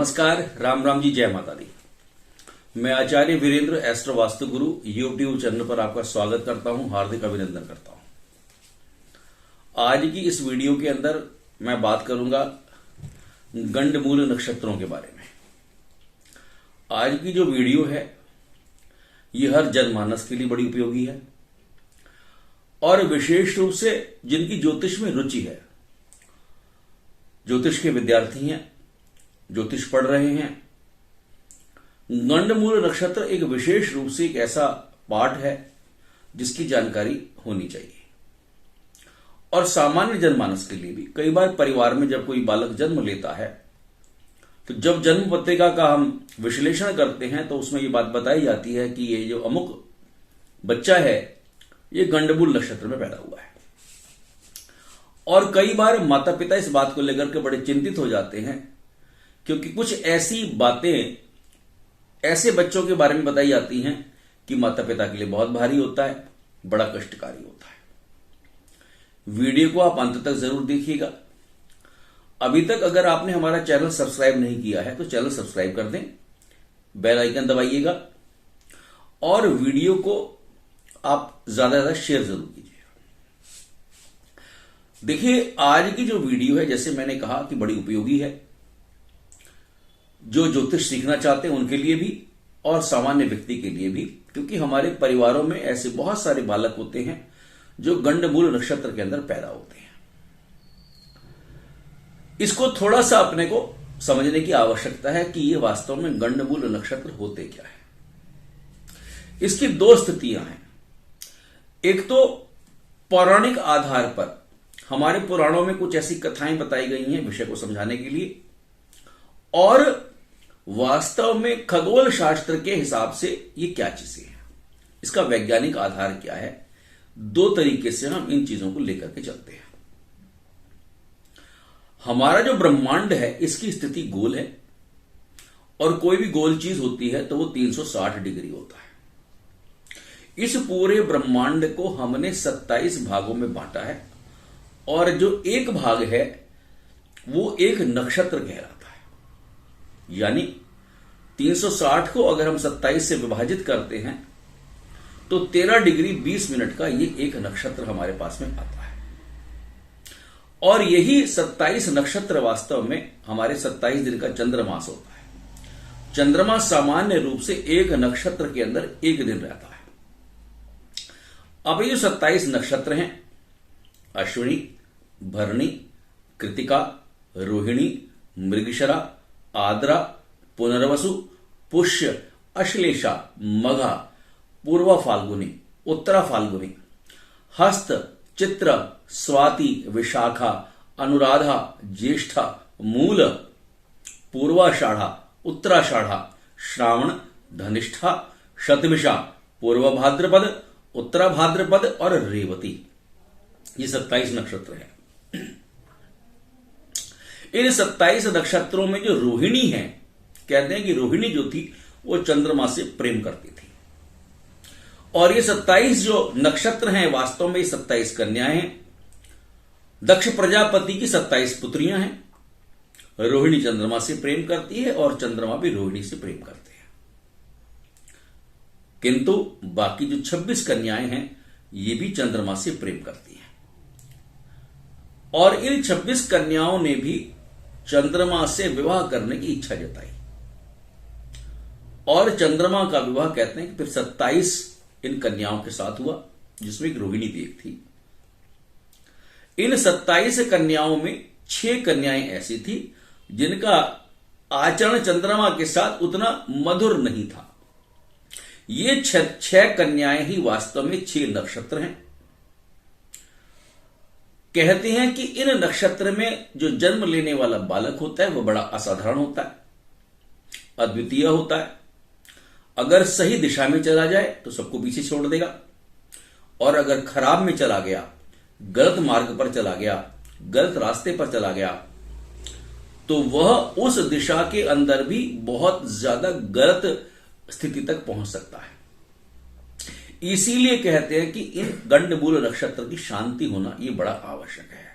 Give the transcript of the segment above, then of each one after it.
नमस्कार, राम राम जी, जय माता दी। मैं आचार्य वीरेंद्र एस्ट्रो वास्तु गुरु यूट्यूब चैनल पर आपका स्वागत करता हूं, हार्दिक अभिनंदन करता हूं। आज की इस वीडियो के अंदर मैं बात करूंगा गंडमूल नक्षत्रों के बारे में। आज की जो वीडियो है ये हर जनमानस के लिए बड़ी उपयोगी है और विशेष रूप से जिनकी ज्योतिष में रुचि है, ज्योतिष के विद्यार्थी हैं, ज्योतिष पढ़ रहे हैं। गंडमूल नक्षत्र एक विशेष रूप से एक ऐसा पाठ है जिसकी जानकारी होनी चाहिए और सामान्य जनमानस के लिए भी। कई बार परिवार में जब कोई बालक जन्म लेता है तो जब जन्म पत्रिका का हम विश्लेषण करते हैं तो उसमें ये बात बताई जाती है कि ये जो अमुक बच्चा है ये गंडमूल नक्षत्र में पैदा हुआ है। और कई बार माता पिता इस बात को लेकर के बड़े चिंतित हो जाते हैं क्योंकि कुछ ऐसी बातें ऐसे बच्चों के बारे में बताई जाती हैं कि माता पिता के लिए बहुत भारी होता है, बड़ा कष्टकारी होता है। वीडियो को आप अंत तक जरूर देखिएगा। अभी तक अगर आपने हमारा चैनल सब्सक्राइब नहीं किया है तो चैनल सब्सक्राइब कर दें, बेल आइकन दबाइएगा और वीडियो को आप ज्यादा ज्यादा शेयर जरूर कीजिएगा। देखिए, आज की जो वीडियो है, जैसे मैंने कहा कि बड़ी उपयोगी है, जो ज्योतिष सीखना चाहते हैं उनके लिए भी और सामान्य व्यक्ति के लिए भी, क्योंकि हमारे परिवारों में ऐसे बहुत सारे बालक होते हैं जो गंडमूल नक्षत्र के अंदर पैदा होते हैं। इसको थोड़ा सा अपने को समझने की आवश्यकता है कि ये वास्तव में गंडमूल नक्षत्र होते क्या है। इसकी दो स्थितियां हैं। एक तो पौराणिक आधार पर हमारे पुराणों में कुछ ऐसी कथाएं बताई गई हैं विषय को समझाने के लिए, और वास्तव में खगोल शास्त्र के हिसाब से ये क्या चीजें हैं, इसका वैज्ञानिक आधार क्या है। दो तरीके से हम इन चीजों को लेकर के चलते हैं। हमारा जो ब्रह्मांड है इसकी स्थिति गोल है और कोई भी गोल चीज होती है तो वो 360 डिग्री होता है। इस पूरे ब्रह्मांड को हमने 27 भागों में बांटा है और जो एक भाग है वो एक नक्षत्र कहलाता है। यानी 360 को अगर हम 27 से विभाजित करते हैं तो 13 डिग्री 20 मिनट का ये एक नक्षत्र हमारे पास में आता है। और यही 27 नक्षत्र वास्तव में हमारे 27 दिन का चंद्रमास होता है। चंद्रमा सामान्य रूप से एक नक्षत्र के अंदर एक दिन रहता है। अब ये जो 27 नक्षत्र हैं, अश्विनी, भरणी, कृतिका, रोहिणी, मृगशिरा, आद्रा, पुनर्वसु, पुष्य, अश्लेषा, मघा, पूर्वा फाल्गुनी, उत्तरा फाल्गुनी, हस्त, चित्र, स्वाति, विशाखा, अनुराधा, ज्येष्ठा, मूल, पूर्वाषाढ़ा, उत्तराषाढ़ा, श्रावण, धनिष्ठा, शतभिषा, पूर्व भाद्रपद, उत्तरा भाद्रपद और रेवती। ये 27 नक्षत्र हैं। इन 27 नक्षत्रों में जो रोहिणी है, कहते हैं कि रोहिणी जो थी वो चंद्रमा से प्रेम करती थी। और ये 27 जो नक्षत्र हैं वास्तव में 27 कन्याएं हैं। दक्ष प्रजापति की 27 पुत्रियां हैं। रोहिणी चंद्रमा से प्रेम करती है और चंद्रमा भी रोहिणी से प्रेम करते हैं। किंतु बाकी जो 26 कन्याएं हैं ये भी चंद्रमा से प्रेम करती हैं। और इन 26 कन्याओं ने भी चंद्रमा से विवाह करने की इच्छा जताई और चंद्रमा का विवाह कहते हैं कि फिर 27 इन कन्याओं के साथ हुआ, जिसमें एक रोहिणी भी एक थी। इन 27 कन्याओं में 6 कन्याएं ऐसी थी जिनका आचरण चंद्रमा के साथ उतना मधुर नहीं था। ये 6 कन्याएं ही वास्तव में 6 नक्षत्र हैं। कहते हैं कि इन नक्षत्र में जो जन्म लेने वाला बालक होता है वह बड़ा असाधारण होता है, अद्वितीय होता है। अगर सही दिशा में चला जाए तो सबको पीछे छोड़ देगा, और अगर खराब में चला गया, गलत मार्ग पर चला गया, गलत रास्ते पर चला गया, तो वह उस दिशा के अंदर भी बहुत ज्यादा गलत स्थिति तक पहुंच सकता है। इसीलिए कहते हैं कि इन गंडमूल नक्षत्र की शांति होना यह बड़ा आवश्यक है,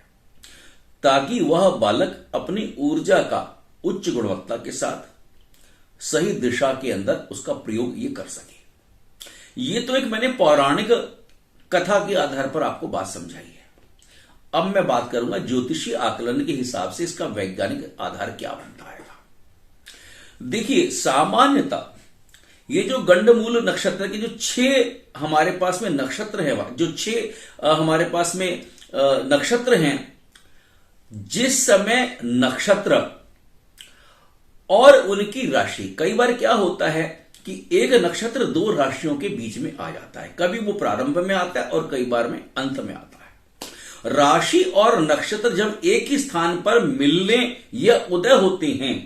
ताकि वह बालक अपनी ऊर्जा का उच्च गुणवत्ता के साथ सही दिशा के अंदर उसका प्रयोग ये कर सके। ये तो एक मैंने पौराणिक कथा के आधार पर आपको बात समझाई है। अब मैं बात करूंगा ज्योतिषीय आकलन के हिसाब से इसका वैज्ञानिक आधार क्या बनता है। देखिए, सामान्यतः ये जो गंडमूल नक्षत्र के जो 6 हमारे पास में नक्षत्र है, जो 6 हमारे पास में नक्षत्र हैं, जिस समय नक्षत्र और उनकी राशि, कई बार क्या होता है कि एक नक्षत्र 2 राशियों के बीच में आ जाता है। कभी वो प्रारंभ में आता है और कई बार में अंत में आता है। राशि और नक्षत्र जब एक ही स्थान पर मिलने या उदय होते हैं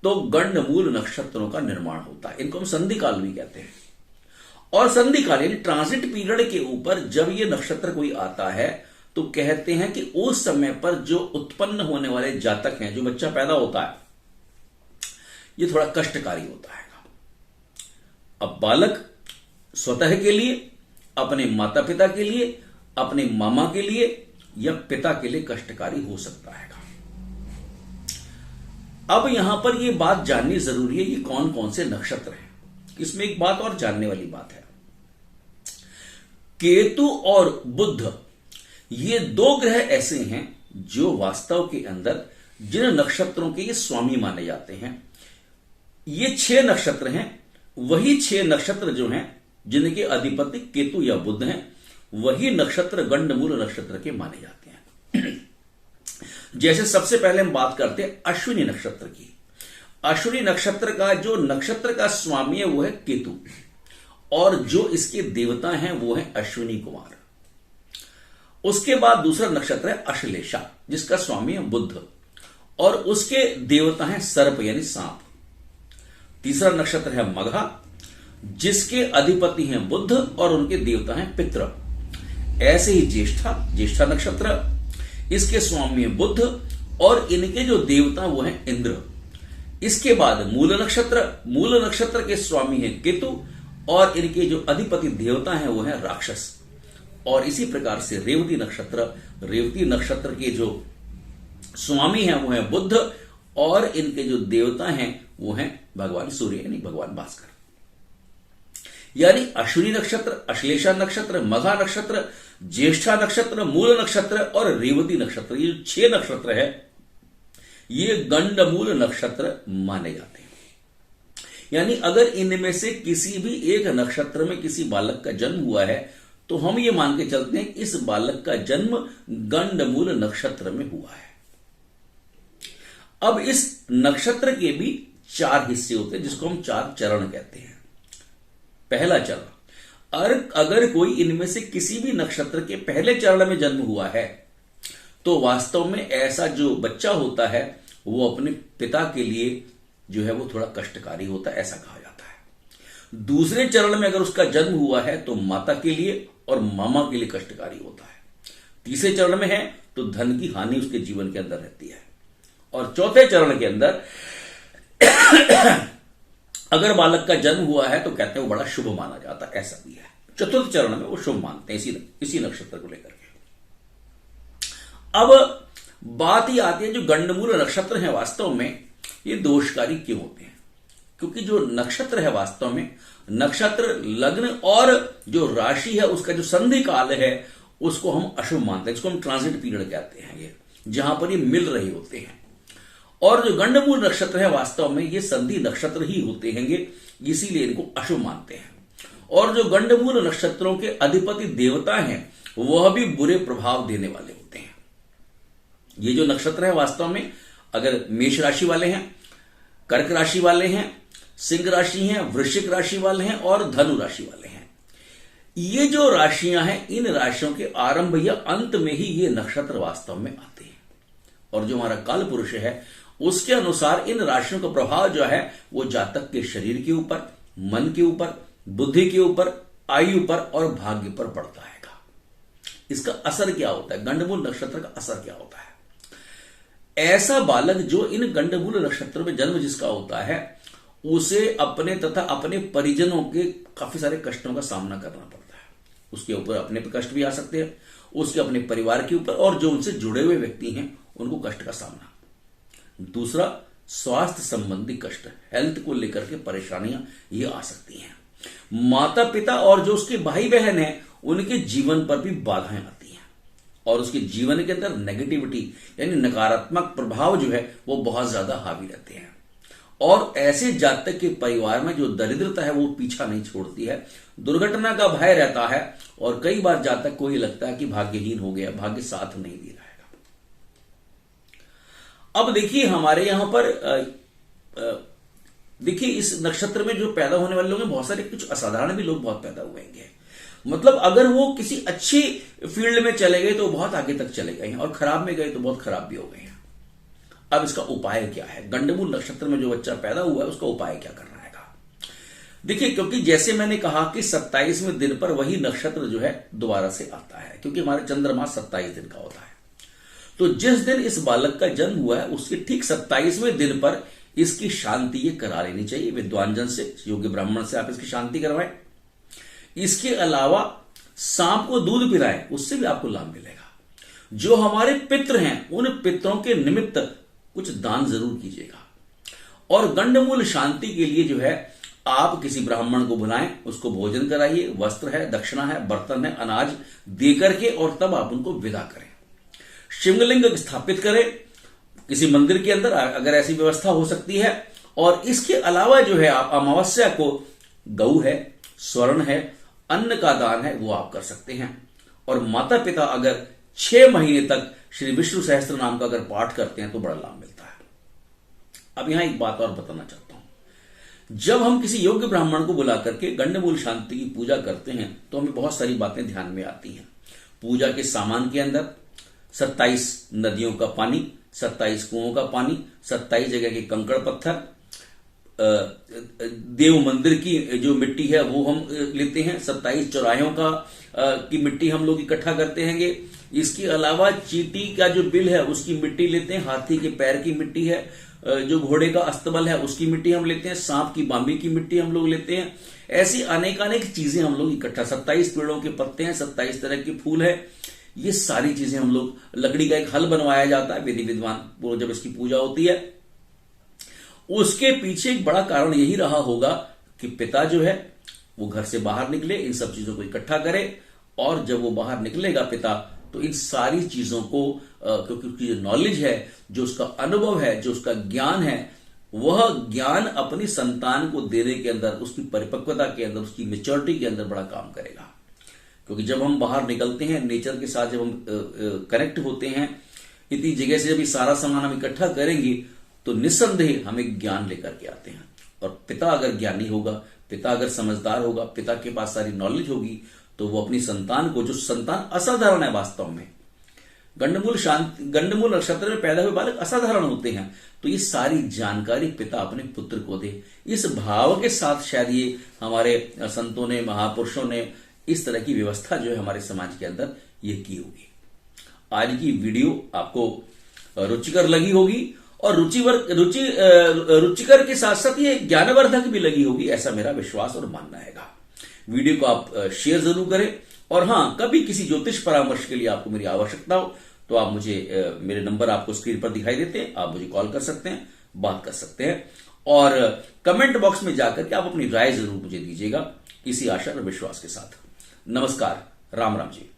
तो गंडमूल नक्षत्रों का निर्माण होता है। इनको हम संधि काल भी कहते हैं। और संधि काल यानी ट्रांजिट पीरियड के ऊपर जब ये नक्षत्र कोई आता है तो कहते हैं कि उस समय पर जो उत्पन्न होने वाले जातक हैं, जो बच्चा पैदा होता है, ये थोड़ा कष्टकारी होता है। अब बालक स्वतः के लिए, अपने माता पिता के लिए, अपने मामा के लिए या पिता के लिए कष्टकारी हो सकता है। अब यहां पर यह बात जाननी जरूरी है कि कौन कौन से नक्षत्र हैं। इसमें एक बात और जानने वाली बात है, केतु और बुध ये 2 ग्रह ऐसे हैं जो वास्तव के अंदर जिन नक्षत्रों के ये स्वामी माने जाते हैं। ये 6 नक्षत्र हैं, वही 6 नक्षत्र जो हैं जिनके अधिपति केतु या बुध हैं, वही नक्षत्र गंडमूल नक्षत्र के माने जाते हैं। जैसे सबसे पहले हम बात करते हैं अश्विनी नक्षत्र की। अश्विनी नक्षत्र का जो नक्षत्र का स्वामी है वो है केतु, और जो इसके देवता हैं वो है अश्विनी कुमार। उसके बाद दूसरा नक्षत्र है अश्लेषा, जिसका स्वामी है बुध, और उसके देवता हैं सर्प यानी सांप। तीसरा नक्षत्र है मघा, जिसके अधिपति हैं बुध और उनके देवता हैं पितृ। ऐसे ही ज्येष्ठा नक्षत्र, इसके स्वामी है बुध और इनके जो देवता वो हैं इंद्र। इसके बाद मूल नक्षत्र के स्वामी है केतु और इनके जो अधिपति देवता हैं वो हैं राक्षस। और इसी प्रकार से रेवती नक्षत्र के जो स्वामी हैं वो हैं बुध और इनके जो देवता हैं वो हैं भगवान सूर्य यानी भगवान भास्कर। यानी अश्विनी नक्षत्र, अश्लेषा नक्षत्र, मघा नक्षत्र, ज्येष्ठा नक्षत्र, मूल नक्षत्र और रेवती नक्षत्र, ये 6 नक्षत्र है, ये गंडमूल नक्षत्र माने जाते हैं। यानी अगर इनमें से किसी भी एक नक्षत्र में किसी बालक का जन्म हुआ है तो हम ये मान के चलते हैं इस बालक का जन्म गंडमूल नक्षत्र में हुआ है। अब इस नक्षत्र के भी 4 हिस्से होते हैं जिसको हम 4 चरण कहते हैं। पहला चरण, अगर कोई इनमें से किसी भी नक्षत्र के पहले चरण में जन्म हुआ है तो वास्तव में ऐसा जो बच्चा होता है वो अपने पिता के लिए जो है वो थोड़ा कष्टकारी होता है, ऐसा कहा जाता है। दूसरे चरण में अगर उसका जन्म हुआ है तो माता के लिए और मामा के लिए कष्टकारी होता है। तीसरे चरण में है तो धन की हानि उसके जीवन के अंदर रहती है। और चौथे चरण के अंदर अगर बालक का जन्म हुआ है तो कहते हैं वो बड़ा शुभ माना जाता है, ऐसा भी है। चतुर्थ चरण में वो शुभ मानते हैं इसी नक्षत्र को लेकर के। अब बात ही आती है जो गंडमूल नक्षत्र है वास्तव में ये दोषकारी क्यों होते हैं? क्योंकि जो नक्षत्र है वास्तव में नक्षत्र, लग्न और जो राशि है उसका जो संधि काल है उसको हम अशुभ मानते हैं, इसको हम ट्रांजिट पीरियड कहते हैं, ये जहां पर ये मिल रहे होते हैं। और जो गंडमूल नक्षत्र है वास्तव में ये संधि नक्षत्र ही होते हैं, इसीलिए इनको अशुभ मानते हैं। और जो गंडमूल नक्षत्रों के अधिपति देवता हैं वह भी बुरे प्रभाव देने वाले होते हैं। ये जो नक्षत्र है वास्तव में अगर मेष राशि वाले हैं, कर्क राशि वाले हैं, सिंह राशि हैं, वृश्चिक राशि वाले हैं और धनु राशि वाले हैं, ये जो राशियां हैं इन राशियों के आरंभ या अंत में ही ये नक्षत्र वास्तव में आते हैं। और जो हमारा काल पुरुष है उसके अनुसार इन राशियों का प्रभाव जो है वो जातक के शरीर के ऊपर, मन के ऊपर, बुद्धि के ऊपर, आयु पर और भाग्य पर पड़ता है। इसका असर क्या होता है? गंडमूल नक्षत्र का असर क्या होता है? ऐसा बालक जो इन गंडमूल नक्षत्र में जन्म जिसका होता है उसे अपने तथा अपने परिजनों के काफी सारे कष्टों का सामना करना पड़ता है। उसके ऊपर अपने पे कष्ट भी आ सकते हैं, उसके अपने परिवार के ऊपर और जो उनसे जुड़े हुए व्यक्ति हैं उनको कष्ट का सामना। दूसरा, स्वास्थ्य संबंधी कष्ट, हेल्थ को लेकर के परेशानियां ये आ सकती हैं। माता पिता और जो उसके भाई बहन हैं उनके जीवन पर भी बाधाएं आती हैं और उसके जीवन के अंदर नेगेटिविटी यानी नकारात्मक प्रभाव जो है वो बहुत ज्यादा हावी रहते हैं। और ऐसे जातक के परिवार में जो दरिद्रता है वो पीछा नहीं छोड़ती है, दुर्घटना का भय रहता है और कई बार जातक को ये लगता है कि भाग्यहीन हो गया, भाग्य साथ नहीं दे रहा है। अब देखिए हमारे यहां पर देखिए इस नक्षत्र में जो पैदा होने वाले लोग हैं, बहुत सारे कुछ असाधारण भी लोग बहुत पैदा हुएंगे। मतलब अगर वो किसी अच्छी फील्ड में चले गए तो बहुत आगे तक चले गए हैं और खराब में गए तो बहुत खराब भी हो गए हैं। अब इसका उपाय क्या है? गंडमूल नक्षत्र में जो बच्चा पैदा हुआ है उसका उपाय क्या करना है? देखिए, क्योंकि जैसे मैंने कहा कि 27वें दिन पर वही नक्षत्र जो है दोबारा से आता है, क्योंकि हमारा चंद्रमा 27 दिन का होता है। तो जिस दिन इस बालक का जन्म हुआ है उसके ठीक 27वें दिन पर इसकी शांति ये करा लेनी चाहिए विद्वान जन से, योग्य ब्राह्मण से आप इसकी शांति करवाएं। इसके अलावा सांप को दूध पिलाएं, उससे भी आपको लाभ मिलेगा। जो हमारे पितृ हैं उन पितरों के निमित्त कुछ दान जरूर कीजिएगा। और गंडमूल शांति के लिए जो है आप किसी ब्राह्मण को बुलाएं, उसको भोजन कराइए, वस्त्र है, दक्षिणा है, बर्तन है, अनाज दे करके और तब आप उनको विदा करें। शिवलिंग स्थापित करें किसी मंदिर के अंदर अगर ऐसी व्यवस्था हो सकती है। और इसके अलावा जो है आप अमावस्या को गऊ है, स्वर्ण है, अन्न का दान है वो आप कर सकते हैं। और माता पिता अगर 6 महीने तक श्री विष्णु सहस्त्र नाम का अगर पाठ करते हैं तो बड़ा लाभ मिलता है। अब यहां एक बात और बताना चाहता हूं, जब हम किसी योग्य ब्राह्मण को बुला करके गंडमूल शांति की पूजा करते हैं तो हमें बहुत सारी बातें ध्यान में आती हैं। पूजा के सामान के अंदर 27 नदियों का पानी, 27 कुओं का पानी, 27 जगह के कंकड़ पत्थर, देव मंदिर की जो मिट्टी है वो हम लेते हैं, 27 चौराहों का की मिट्टी हम लोग इकट्ठा करते हैं। इसके अलावा चींटी का जो बिल है उसकी मिट्टी लेते हैं, हाथी के पैर की मिट्टी है, जो घोड़े का अस्तबल है उसकी मिट्टी हम लेते हैं, सांप की बांबी की मिट्टी हम लोग लेते हैं। ऐसी अनेक चीजें हम लोग इकट्ठा, 27 पेड़ों के पत्ते हैं, 27 तरह के फूल है, ये सारी चीजें हम लोग, लकड़ी का एक हल बनवाया जाता है विधि विद्वान जब इसकी पूजा होती है। उसके पीछे एक बड़ा कारण यही रहा होगा कि पिता जो है वो घर से बाहर निकले, इन सब चीजों को इकट्ठा करे और जब वो बाहर निकलेगा पिता तो इन सारी चीजों को क्योंकि उसकी जो नॉलेज है, जो उसका अनुभव है, जो उसका ज्ञान है, वह ज्ञान अपनी संतान को देने के अंदर, उसकी परिपक्वता के अंदर, उसकी मेच्योरिटी के अंदर बड़ा काम करेगा। क्योंकि जब हम बाहर निकलते हैं नेचर के साथ, जब हम कनेक्ट होते हैं, इतनी जगह से जब ये सारा सामान हम इकट्ठा करेंगे तो निस्संदेह हमें ज्ञान लेकर के आते हैं। और पिता अगर ज्ञानी होगा, पिता अगर समझदार होगा, पिता के पास सारी नॉलेज होगी तो वो अपनी संतान को, जो संतान असाधारण है वास्तव में, गंडमूल नक्षत्र में पैदा हुए बालक असाधारण होते हैं, तो ये सारी जानकारी पिता अपने पुत्र को दे, इस भाव के साथ शायद ये हमारे संतों ने, महापुरुषों ने इस तरह की व्यवस्था जो है हमारे समाज के अंदर ये की होगी। आज की वीडियो आपको रुचिकर लगी होगी और रुचिकर के साथ साथ ये ज्ञानवर्धक भी लगी होगी, ऐसा मेरा विश्वास और मानना है। वीडियो को आप शेयर जरूर करें और हां, कभी किसी ज्योतिष परामर्श के लिए आपको मेरी आवश्यकता हो तो आप मुझे, मेरे नंबर आपको स्क्रीन पर दिखाई देते हैं, आप मुझे कॉल कर सकते हैं, बात कर सकते हैं और कमेंट बॉक्स में जाकर के आप अपनी राय जरूर मुझे दीजिएगा, इसी आशा और विश्वास के साथ। नमस्कार, राम राम जी।